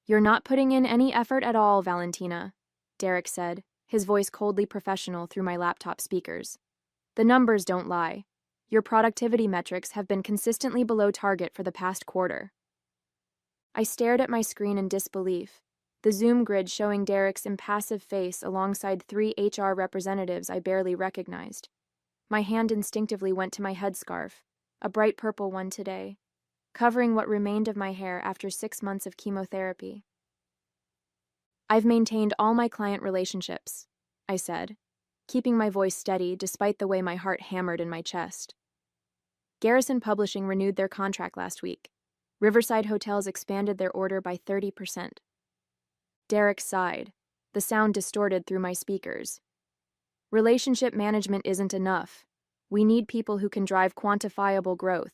"You're not putting in any effort at all, Valentina," Derek said, his voice coldly professional through my laptop speakers. "The numbers don't lie. Your productivity metrics have been consistently below target for the past quarter." I stared at my screen in disbelief, the Zoom grid showing Derek's impassive face alongside 3 HR representatives I barely recognized. My hand instinctively went to my headscarf, a bright purple one today, covering what remained of my hair after 6 months of chemotherapy. "I've maintained all my client relationships," I said, keeping my voice steady despite the way my heart hammered in my chest. Garrison Publishing renewed their contract last week. Riverside Hotels expanded their order by 30%. Derek sighed, the sound distorted through my speakers. "Relationship management isn't enough. We need people who can drive quantifiable growth.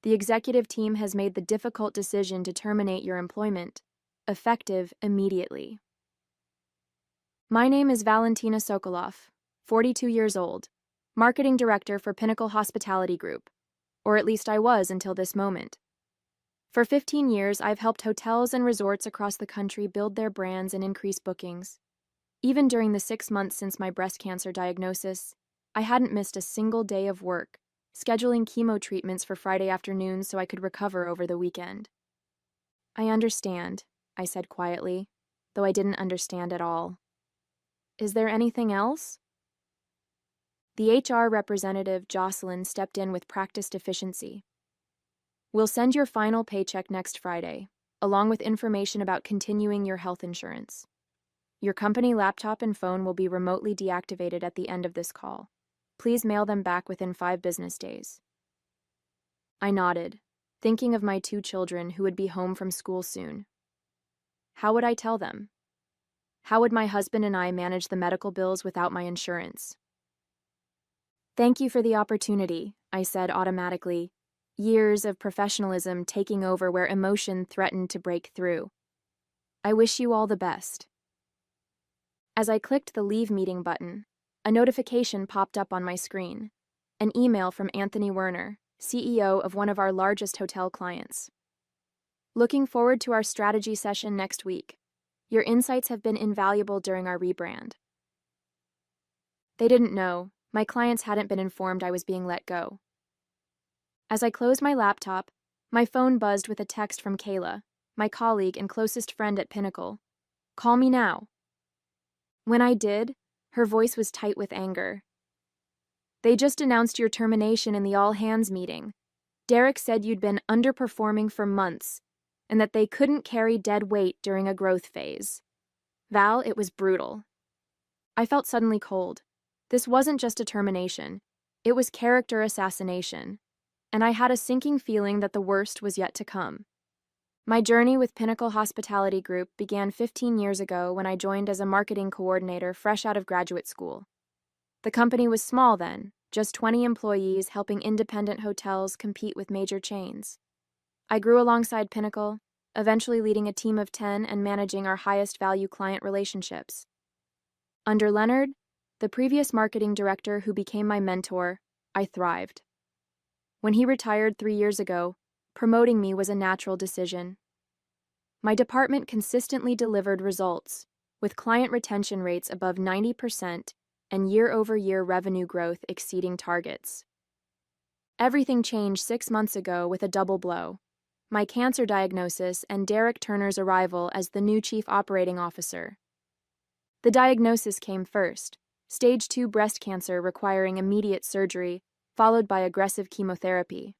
The executive team has made the difficult decision to terminate your employment, effective immediately." My name is Valentina Sokolov, 42 years old, marketing director for Pinnacle Hospitality Group, or at least I was until this moment. For 15 years, I've helped hotels and resorts across the country build their brands and increase bookings. Even during the 6 months since my breast cancer diagnosis, I hadn't missed a single day of work, scheduling chemo treatments for Friday afternoons so I could recover over the weekend. "I understand," I said quietly, though I didn't understand at all. "Is there anything else?" The HR representative, Jocelyn, stepped in with practiced efficiency. "We'll send your final paycheck next Friday, along with information about continuing your health insurance. Your company laptop and phone will be remotely deactivated at the end of this call. Please mail them back within 5 business days." I nodded, thinking of my 2 children who would be home from school soon. How would I tell them? How would my husband and I manage the medical bills without my insurance? "Thank you for the opportunity," I said automatically, years of professionalism taking over where emotion threatened to break through. "I wish you all the best." As I clicked the Leave Meeting button, a notification popped up on my screen, an email from Anthony Werner, CEO of one of our largest hotel clients. "Looking forward to our strategy session next week. Your insights have been invaluable during our rebrand." They didn't know. My clients hadn't been informed I was being let go. As I closed my laptop, my phone buzzed with a text from Kayla, my colleague and closest friend at Pinnacle. "Call me now." When I did, her voice was tight with anger. "They just announced your termination in the all-hands meeting. Derek said you'd been underperforming for months, and that they couldn't carry dead weight during a growth phase. Val, it was brutal." I felt suddenly cold. This wasn't just a termination. It was character assassination, and I had a sinking feeling that the worst was yet to come. My journey with Pinnacle Hospitality Group began 15 years ago when I joined as a marketing coordinator fresh out of graduate school. The company was small then, just 20 employees helping independent hotels compete with major chains. I grew alongside Pinnacle, eventually leading a team of 10 and managing our highest value client relationships. Under Leonard, the previous marketing director who became my mentor, I thrived. When he retired 3 years ago, promoting me was a natural decision. My department consistently delivered results, with client retention rates above 90% and year-over-year revenue growth exceeding targets. Everything changed 6 months ago with a double blow: my cancer diagnosis and Derek Turner's arrival as the new chief operating officer. The diagnosis came first: stage 2 breast cancer requiring immediate surgery, followed by aggressive chemotherapy.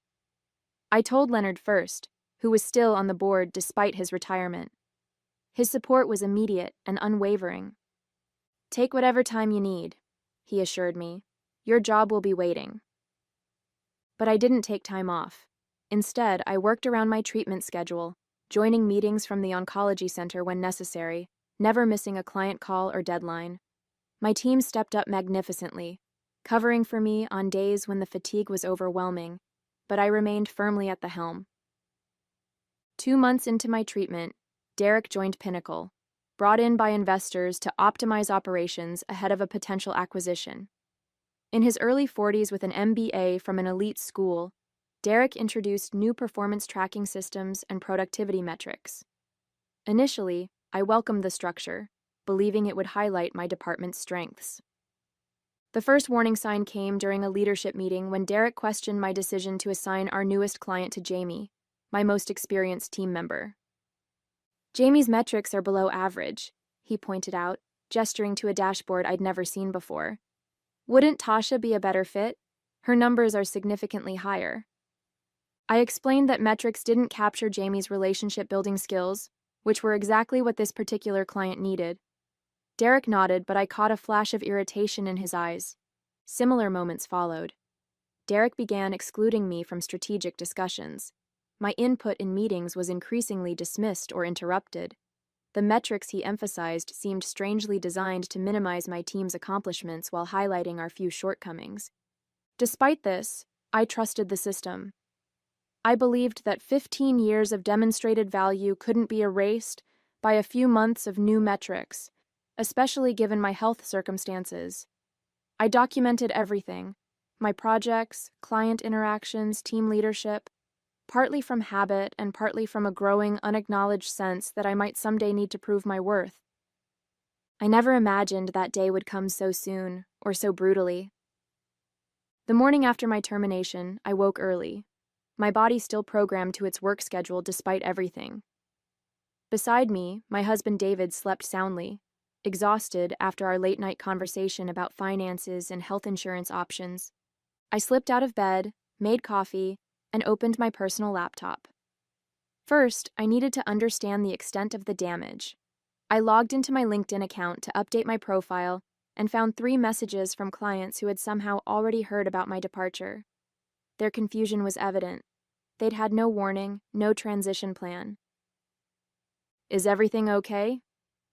I told Leonard first, who was still on the board despite his retirement. His support was immediate and unwavering. "Take whatever time you need," he assured me. "Your job will be waiting." But I didn't take time off. Instead, I worked around my treatment schedule, joining meetings from the oncology center when necessary, never missing a client call or deadline. My team stepped up magnificently, covering for me on days when the fatigue was overwhelming, but I remained firmly at the helm. 2 months into my treatment, Derek joined Pinnacle, brought in by investors to optimize operations ahead of a potential acquisition. In his early 40s with an MBA from an elite school, Derek introduced new performance tracking systems and productivity metrics. Initially, I welcomed the structure, believing it would highlight my department's strengths. The first warning sign came during a leadership meeting when Derek questioned my decision to assign our newest client to Jamie, my most experienced team member. Jamie's metrics are below average, he pointed out, gesturing to a dashboard I'd never seen before. Wouldn't Tasha be a better fit? Her numbers are significantly higher. I explained that metrics didn't capture Jamie's relationship-building skills, which were exactly what this particular client needed. Derek nodded, but I caught a flash of irritation in his eyes. Similar moments followed. Derek began excluding me from strategic discussions. My input in meetings was increasingly dismissed or interrupted. The metrics he emphasized seemed strangely designed to minimize my team's accomplishments while highlighting our few shortcomings. Despite this, I trusted the system. I believed that 15 years of demonstrated value couldn't be erased by a few months of new metrics, especially given my health circumstances. I documented everything: my projects, client interactions, team leadership, partly from habit and partly from a growing, unacknowledged sense that I might someday need to prove my worth. I never imagined that day would come so soon, or so brutally. The morning after my termination, I woke early, my body still programmed to its work schedule despite everything. Beside me, my husband David slept soundly, exhausted after our late-night conversation about finances and health insurance options. I slipped out of bed, made coffee, and opened my personal laptop. First, I needed to understand the extent of the damage. I logged into my LinkedIn account to update my profile and found 3 messages from clients who had somehow already heard about my departure. Their confusion was evident. They'd had no warning, no transition plan. "Is everything okay?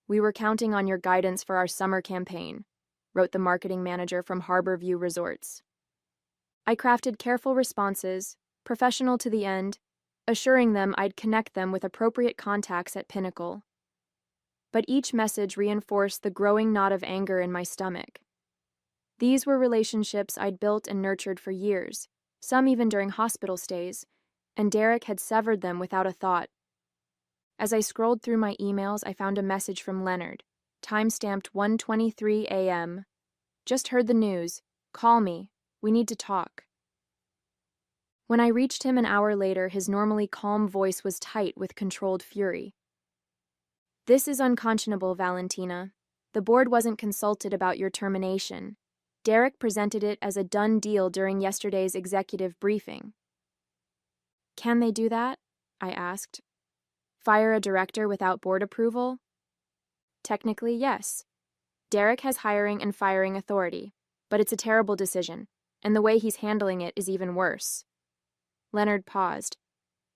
We were counting on your guidance for our summer campaign," wrote the marketing manager from Harborview Resorts. I crafted careful responses, professional to the end, assuring them I'd connect them with appropriate contacts at Pinnacle. But each message reinforced the growing knot of anger in my stomach. These were relationships I'd built and nurtured for years, some even during hospital stays, and Derek had severed them without a thought. As I scrolled through my emails, I found a message from Leonard, time-stamped 1:23 a.m. "Just heard the news. Call me. We need to talk." When I reached him an hour later, his normally calm voice was tight with controlled fury. "This is unconscionable, Valentina. The board wasn't consulted about your termination. Derek presented it as a done deal during yesterday's executive briefing." "Can they do that?" I asked. "Fire a director without board approval?" "Technically, yes. Derek has hiring and firing authority, but it's a terrible decision, and the way he's handling it is even worse." Leonard paused.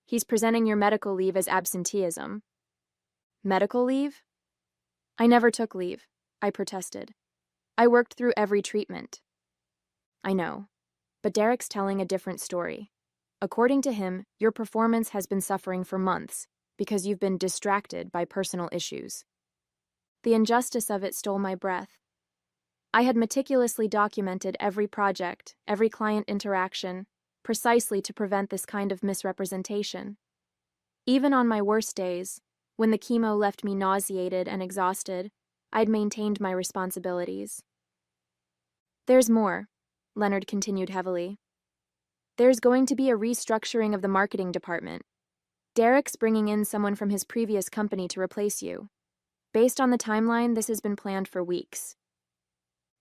"He's presenting your medical leave as absenteeism." "Medical leave?" "I never took leave," I protested. "I worked through every treatment." "I know, but Derek's telling a different story. According to him, your performance has been suffering for months because you've been distracted by personal issues." The injustice of it stole my breath. I had meticulously documented every project, every client interaction, precisely to prevent this kind of misrepresentation. Even on my worst days, when the chemo left me nauseated and exhausted, I'd maintained my responsibilities. "There's more," Leonard continued heavily. "There's going to be a restructuring of the marketing department. Derek's bringing in someone from his previous company to replace you. Based on the timeline, this has been planned for weeks."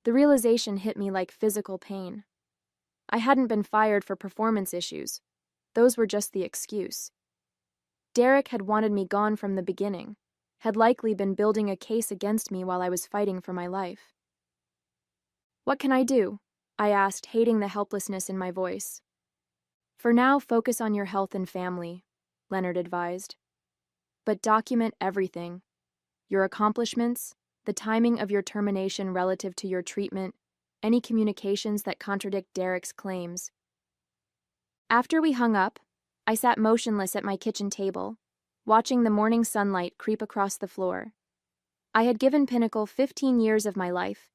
The realization hit me like physical pain. I hadn't been fired for performance issues. Those were just the excuse. Derek had wanted me gone from the beginning, had likely been building a case against me while I was fighting for my life. "What can I do?" I asked, hating the helplessness in my voice. "For now, focus on your health and family," Leonard advised. "But document everything. Your accomplishments, the timing of your termination relative to your treatment, any communications that contradict Derek's claims." After we hung up, I sat motionless at my kitchen table, watching the morning sunlight creep across the floor. I had given Pinnacle 15 years of my life,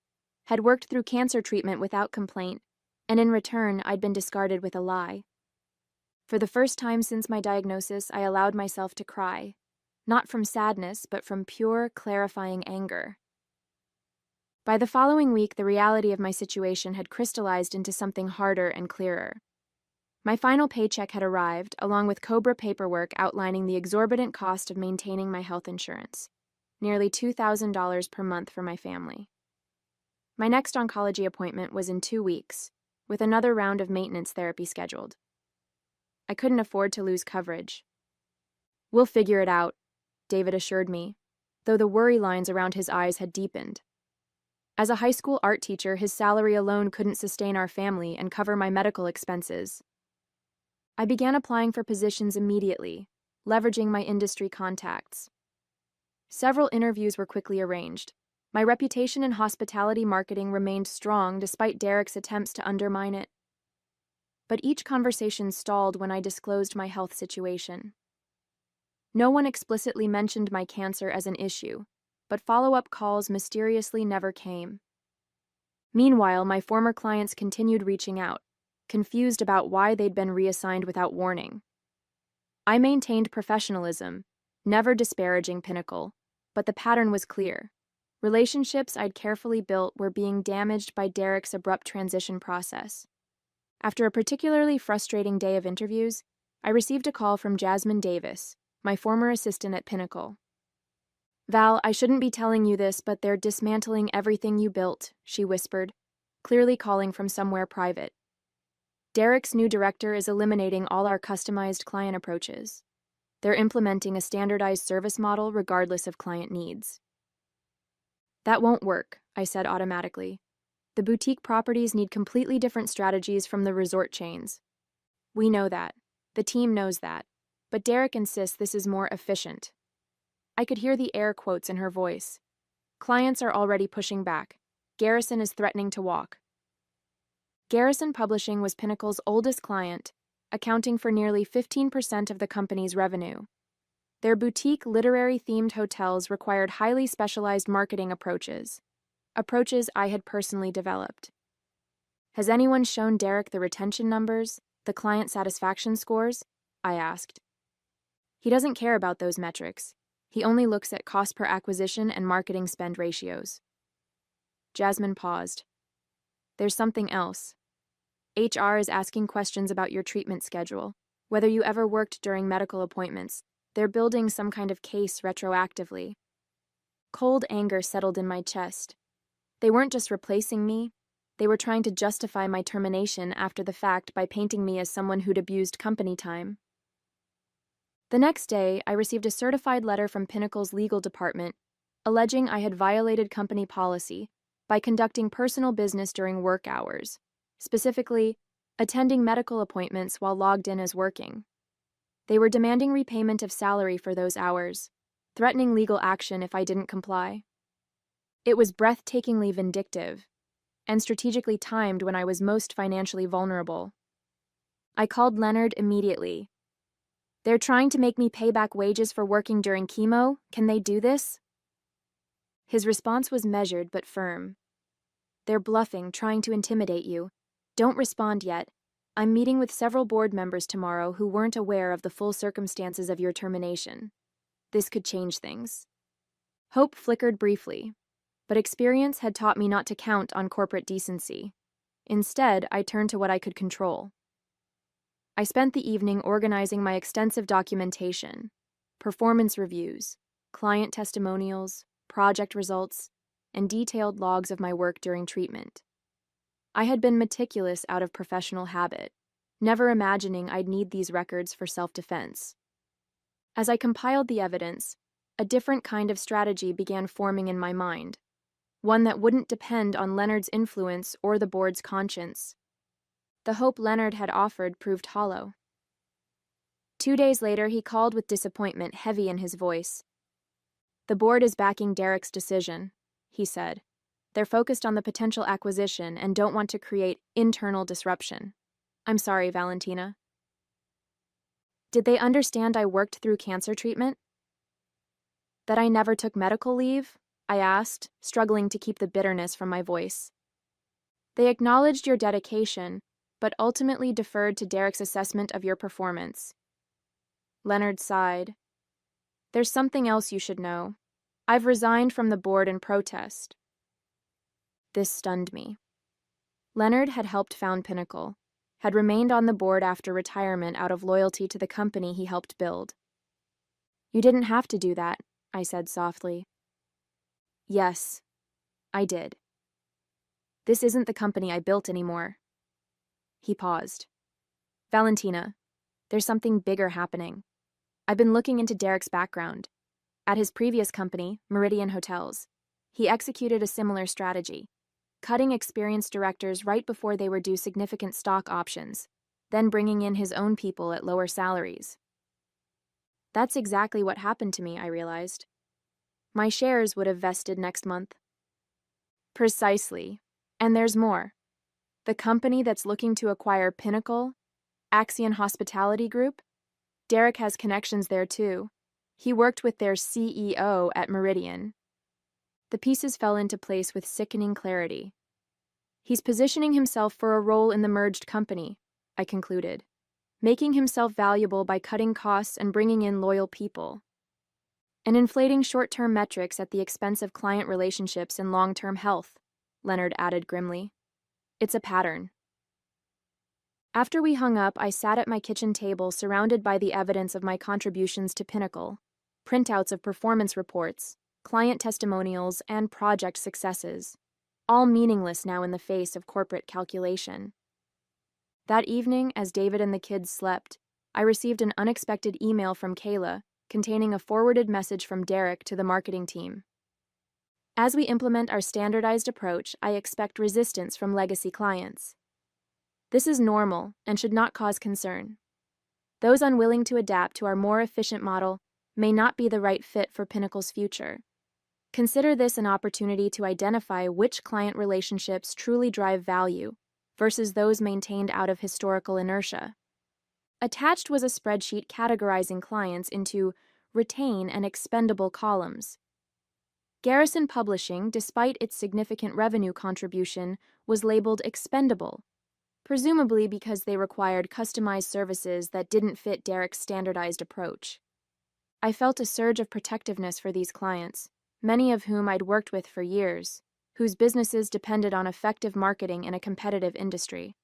had worked through cancer treatment without complaint, and in return, I'd been discarded with a lie. For the first time since my diagnosis, I allowed myself to cry, not from sadness, but from pure, clarifying anger. By the following week, the reality of my situation had crystallized into something harder and clearer. My final paycheck had arrived, along with COBRA paperwork outlining the exorbitant cost of maintaining my health insurance, nearly $2,000 per month for my family. My next oncology appointment was in 2 weeks, with another round of maintenance therapy scheduled. I couldn't afford to lose coverage. "We'll figure it out," David assured me, though the worry lines around his eyes had deepened. As a high school art teacher, his salary alone couldn't sustain our family and cover my medical expenses. I began applying for positions immediately, leveraging my industry contacts. Several interviews were quickly arranged. My reputation in hospitality marketing remained strong despite Derek's attempts to undermine it. But each conversation stalled when I disclosed my health situation. No one explicitly mentioned my cancer as an issue, but follow-up calls mysteriously never came. Meanwhile, my former clients continued reaching out, confused about why they'd been reassigned without warning. I maintained professionalism, never disparaging Pinnacle, but the pattern was clear. Relationships I'd carefully built were being damaged by Derek's abrupt transition process. After a particularly frustrating day of interviews, I received a call from Jasmine Davis, my former assistant at Pinnacle. "Val, I shouldn't be telling you this, but they're dismantling everything you built," she whispered, clearly calling from somewhere private. "Derek's new director is eliminating all our customized client approaches. They're implementing a standardized service model regardless of client needs." "That won't work," I said automatically. "The boutique properties need completely different strategies from the resort chains." "We know that. The team knows that. But Derek insists this is more efficient." I could hear the air quotes in her voice. "Clients are already pushing back. Garrison is threatening to walk." Garrison Publishing was Pinnacle's oldest client, accounting for nearly 15% of the company's revenue. Their boutique literary-themed hotels required highly specialized marketing approaches I had personally developed. "Has anyone shown Derek the retention numbers, the client satisfaction scores?" I asked. "He doesn't care about those metrics. He only looks at cost per acquisition and marketing spend ratios." Jasmine paused. "There's something else. HR is asking questions about your treatment schedule, whether you ever worked during medical appointments. They're building some kind of case retroactively." Cold anger settled in my chest. They weren't just replacing me, they were trying to justify my termination after the fact by painting me as someone who'd abused company time. The next day, I received a certified letter from Pinnacle's legal department alleging I had violated company policy by conducting personal business during work hours, specifically, attending medical appointments while logged in as working. They were demanding repayment of salary for those hours, threatening legal action if I didn't comply. It was breathtakingly vindictive, and strategically timed when I was most financially vulnerable. I called Leonard immediately. "They're trying to make me pay back wages for working during chemo. Can they do this?" His response was measured but firm. "They're bluffing, trying to intimidate you. Don't respond yet. I'm meeting with several board members tomorrow who weren't aware of the full circumstances of your termination. This could change things." Hope flickered briefly, but experience had taught me not to count on corporate decency. Instead, I turned to what I could control. I spent the evening organizing my extensive documentation, performance reviews, client testimonials, project results, and detailed logs of my work during treatment. I had been meticulous out of professional habit, never imagining I'd need these records for self-defense. As I compiled the evidence, a different kind of strategy began forming in my mind, one that wouldn't depend on Leonard's influence or the board's conscience. The hope Leonard had offered proved hollow. 2 days later, he called with disappointment heavy in his voice. "The board is backing Derek's decision," he said. "They're focused on the potential acquisition and don't want to create internal disruption." "I'm sorry, Valentina." "Did they understand I worked through cancer treatment? That I never took medical leave?" I asked, struggling to keep the bitterness from my voice. "They acknowledged your dedication, but ultimately deferred to Derek's assessment of your performance." Leonard sighed. There's something else you should know. I've resigned from the board in protest. This stunned me. Leonard had helped found Pinnacle, had remained on the board after retirement out of loyalty to the company he helped build. You didn't have to do that, I said softly. Yes, I did. This isn't the company I built anymore. He paused. Valentina, there's something bigger happening. I've been looking into Derek's background. At his previous company, Meridian Hotels, he executed a similar strategy, cutting experienced directors right before they were due significant stock options, then bringing in his own people at lower salaries. That's exactly what happened to me, I realized. My shares would have vested next month. Precisely. And there's more. The company that's looking to acquire Pinnacle, Axion Hospitality Group, Derek has connections there too. He worked with their CEO at Meridian. The pieces fell into place with sickening clarity. He's positioning himself for a role in the merged company, I concluded, making himself valuable by cutting costs and bringing in loyal people, and inflating short-term metrics at the expense of client relationships and long-term health, Leonard added grimly. It's a pattern. After we hung up, I sat at my kitchen table surrounded by the evidence of my contributions to Pinnacle, printouts of performance reports, client testimonials, and project successes, all meaningless now in the face of corporate calculation. That evening, as David and the kids slept, I received an unexpected email from Kayla containing a forwarded message from Derek to the marketing team. As we implement our standardized approach, I expect resistance from legacy clients. This is normal and should not cause concern. Those unwilling to adapt to our more efficient model may not be the right fit for Pinnacle's future. Consider this an opportunity to identify which client relationships truly drive value versus those maintained out of historical inertia. Attached was a spreadsheet categorizing clients into retain and expendable columns. Garrison Publishing, despite its significant revenue contribution, was labeled expendable, presumably because they required customized services that didn't fit Derek's standardized approach. I felt a surge of protectiveness for these clients, many of whom I'd worked with for years, whose businesses depended on effective marketing in a competitive industry.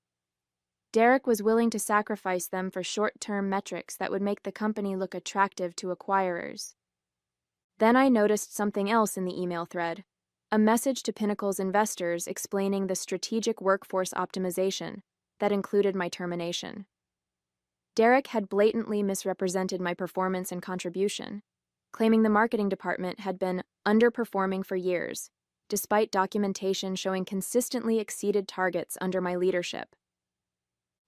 Derek was willing to sacrifice them for short-term metrics that would make the company look attractive to acquirers. Then I noticed something else in the email thread, a message to Pinnacle's investors explaining the strategic workforce optimization that included my termination. Derek had blatantly misrepresented my performance and contribution, claiming the marketing department had been underperforming for years, despite documentation showing consistently exceeded targets under my leadership.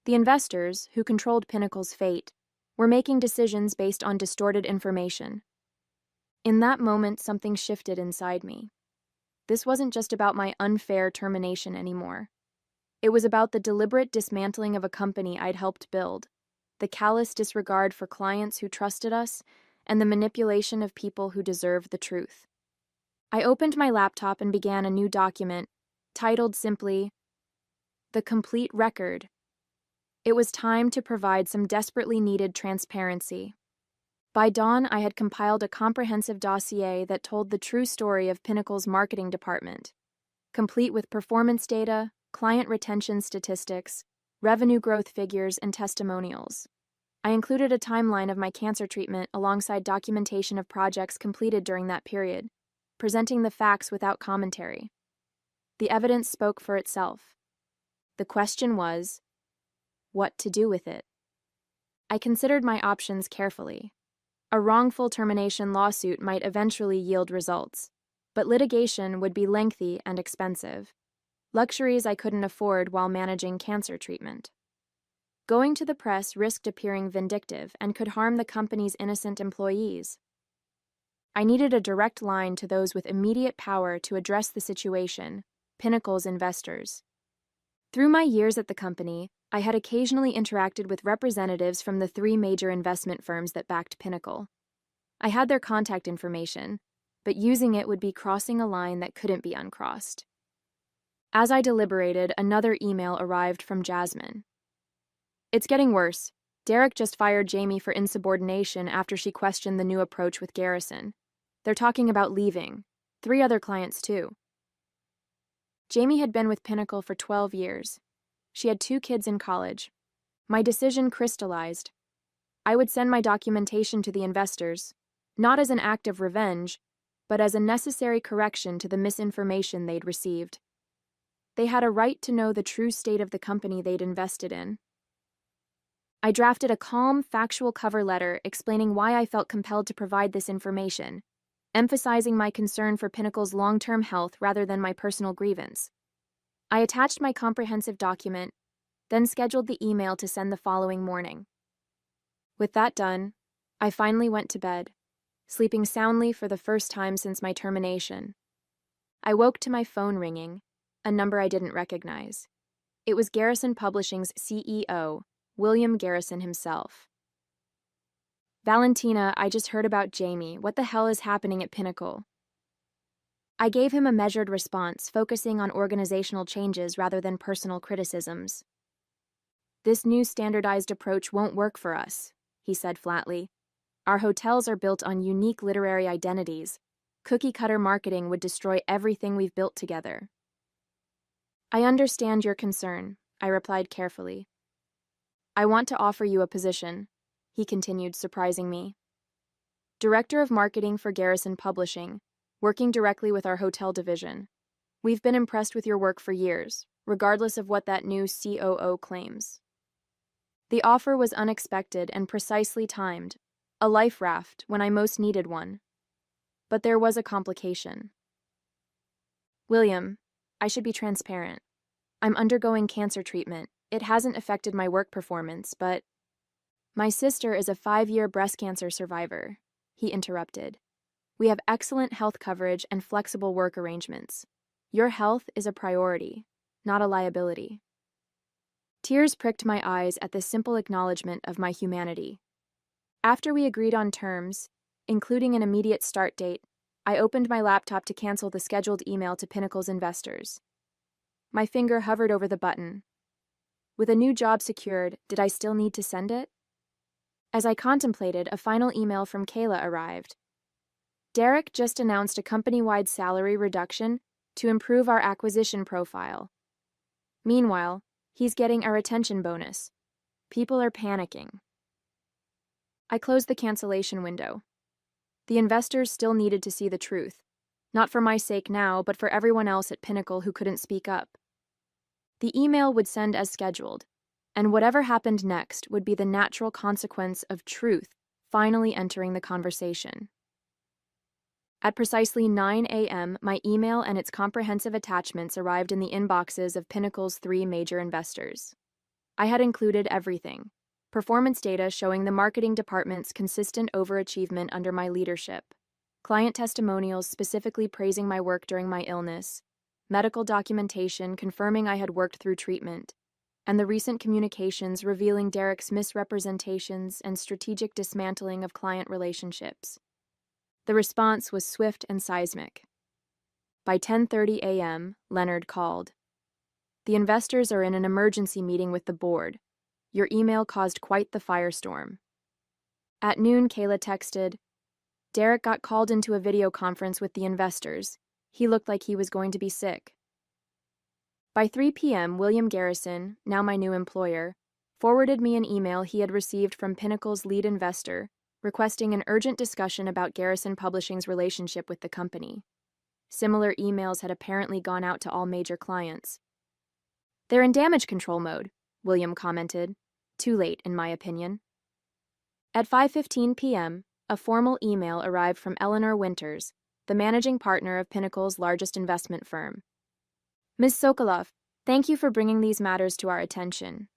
The investors, who controlled Pinnacle's fate, were making decisions based on distorted information. In that moment, something shifted inside me. This wasn't just about my unfair termination anymore. It was about the deliberate dismantling of a company I'd helped build, the callous disregard for clients who trusted us, and the manipulation of people who deserved the truth. I opened my laptop and began a new document, titled simply, The Complete Record. It was time to provide some desperately needed transparency. By dawn, I had compiled a comprehensive dossier that told the true story of Pinnacle's marketing department, complete with performance data, client retention statistics, revenue growth figures, and testimonials. I included a timeline of my cancer treatment alongside documentation of projects completed during that period, presenting the facts without commentary. The evidence spoke for itself. The question was, what to do with it? I considered my options carefully. A wrongful termination lawsuit might eventually yield results, but litigation would be lengthy and expensive, luxuries I couldn't afford while managing cancer treatment. Going to the press risked appearing vindictive and could harm the company's innocent employees. I needed a direct line to those with immediate power to address the situation, Pinnacle's investors. Through my years at the company, I had occasionally interacted with representatives from the 3 major investment firms that backed Pinnacle. I had their contact information, but using it would be crossing a line that couldn't be uncrossed. As I deliberated, another email arrived from Jasmine. It's getting worse. Derek just fired Jamie for insubordination after she questioned the new approach with Garrison. They're talking about leaving. 3 other clients, too. Jamie had been with Pinnacle for 12 years. She had 2 kids in college. My decision crystallized. I would send my documentation to the investors, not as an act of revenge, but as a necessary correction to the misinformation they'd received. They had a right to know the true state of the company they'd invested in. I drafted a calm, factual cover letter explaining why I felt compelled to provide this information, emphasizing my concern for Pinnacle's long-term health rather than my personal grievance. I attached my comprehensive document, then scheduled the email to send the following morning. With that done, I finally went to bed, sleeping soundly for the first time since my termination. I woke to my phone ringing, a number I didn't recognize. It was Garrison Publishing's CEO, William Garrison himself. "Valentina, I just heard about Jamie. What the hell is happening at Pinnacle?" I gave him a measured response, focusing on organizational changes rather than personal criticisms. "This new standardized approach won't work for us," he said flatly. "Our hotels are built on unique literary identities. Cookie-cutter marketing would destroy everything we've built together." "I understand your concern," I replied carefully. "I want to offer you a position," he continued, surprising me. "Director of Marketing for Garrison Publishing, working directly with our hotel division. We've been impressed with your work for years, regardless of what that new COO claims." The offer was unexpected and precisely timed, a life raft when I most needed one. But there was a complication. "William, I should be transparent. I'm undergoing cancer treatment. It hasn't affected my work performance, but—" "My sister is a 5-year breast cancer survivor," he interrupted. "We have excellent health coverage and flexible work arrangements. Your health is a priority, not a liability." Tears pricked my eyes at this simple acknowledgement of my humanity. After we agreed on terms, including an immediate start date, I opened my laptop to cancel the scheduled email to Pinnacle's investors. My finger hovered over the button. With a new job secured, did I still need to send it? As I contemplated, a final email from Kayla arrived. "Derek just announced a company-wide salary reduction to improve our acquisition profile. Meanwhile, he's getting a retention bonus. People are panicking." I closed the cancellation window. The investors still needed to see the truth, not for my sake now, but for everyone else at Pinnacle who couldn't speak up. The email would send as scheduled, and whatever happened next would be the natural consequence of truth finally entering the conversation. At precisely 9 a.m., my email and its comprehensive attachments arrived in the inboxes of Pinnacle's 3 major investors. I had included everything: performance data showing the marketing department's consistent overachievement under my leadership, client testimonials specifically praising my work during my illness, medical documentation confirming I had worked through treatment, and the recent communications revealing Derek's misrepresentations and strategic dismantling of client relationships. The response was swift and seismic. By 10:30 a.m., Leonard called. "The investors are in an emergency meeting with the board. Your email caused quite the firestorm." At noon, Kayla texted, "Derek got called into a video conference with the investors. He looked like he was going to be sick." By 3 p.m., William Garrison, now my new employer, forwarded me an email he had received from Pinnacle's lead investor, requesting an urgent discussion about Garrison Publishing's relationship with the company. Similar emails had apparently gone out to all major clients. "They're in damage control mode," William commented. Too late, in my opinion. At 5:15 p.m., a formal email arrived from Eleanor Winters, the managing partner of Pinnacle's largest investment firm. "Ms. Sokolov, thank you for bringing these matters to our attention.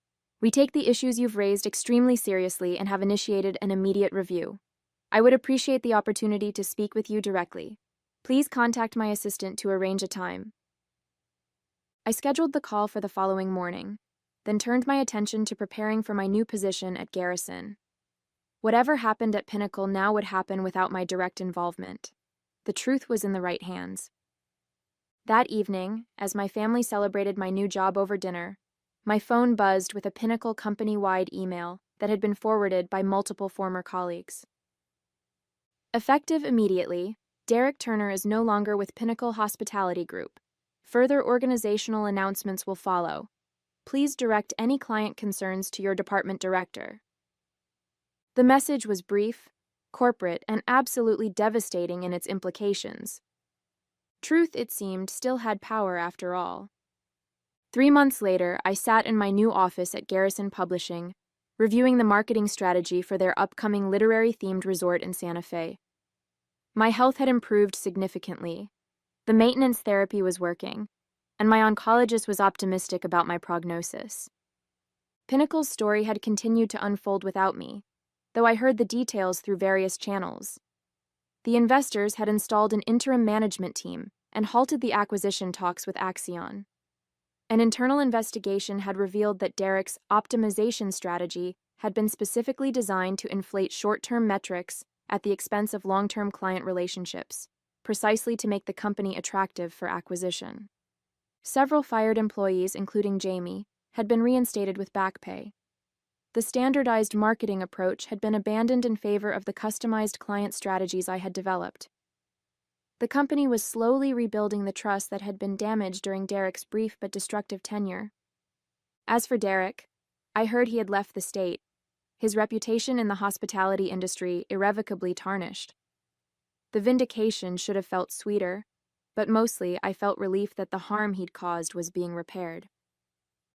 We take the issues you've raised extremely seriously and have initiated an immediate review. I would appreciate the opportunity to speak with you directly. Please contact my assistant to arrange a time." I scheduled the call for the following morning, then turned my attention to preparing for my new position at Garrison. Whatever happened at Pinnacle now would happen without my direct involvement. The truth was in the right hands. That evening, as my family celebrated my new job over dinner, my phone buzzed with a Pinnacle company-wide email that had been forwarded by multiple former colleagues. Effective immediately, Derek Turner is no longer with Pinnacle Hospitality Group. Further organizational announcements will follow. Please direct any client concerns to your department director. The message was brief, corporate, and absolutely devastating in its implications. Truth, it seemed, still had power after all. 3 months later, I sat in my new office at Garrison Publishing, reviewing the marketing strategy for their upcoming literary-themed resort in Santa Fe. My health had improved significantly. The maintenance therapy was working, and my oncologist was optimistic about my prognosis. Pinnacle's story had continued to unfold without me, though I heard the details through various channels. The investors had installed an interim management team and halted the acquisition talks with Axion. An internal investigation had revealed that Derek's optimization strategy had been specifically designed to inflate short-term metrics at the expense of long-term client relationships, precisely to make the company attractive for acquisition. Several fired employees, including Jamie, had been reinstated with back pay. The standardized marketing approach had been abandoned in favor of the customized client strategies I had developed. The company was slowly rebuilding the trust that had been damaged during Derek's brief but destructive tenure. As for Derek, I heard he had left the state, his reputation in the hospitality industry irrevocably tarnished. The vindication should have felt sweeter, but mostly I felt relief that the harm he'd caused was being repaired.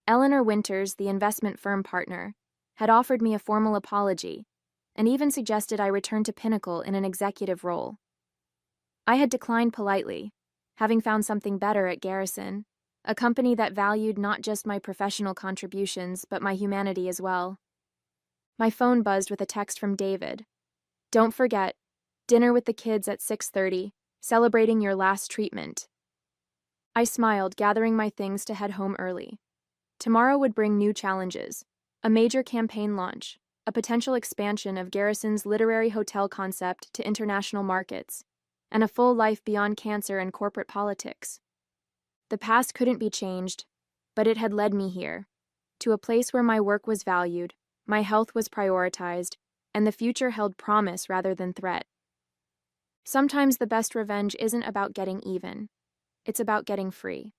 Eleanor Winters, the investment firm partner, had offered me a formal apology, and even suggested I return to Pinnacle in an executive role. I had declined politely, having found something better at Garrison, a company that valued not just my professional contributions but my humanity as well. My phone buzzed with a text from David. "Don't forget, dinner with the kids at 6:30, celebrating your last treatment." I smiled, gathering my things to head home early. Tomorrow would bring new challenges, a major campaign launch, a potential expansion of Garrison's literary hotel concept to international markets, and a full life beyond cancer and corporate politics. The past couldn't be changed, but it had led me here, to a place where my work was valued, my health was prioritized, and the future held promise rather than threat. Sometimes the best revenge isn't about getting even. It's about getting free.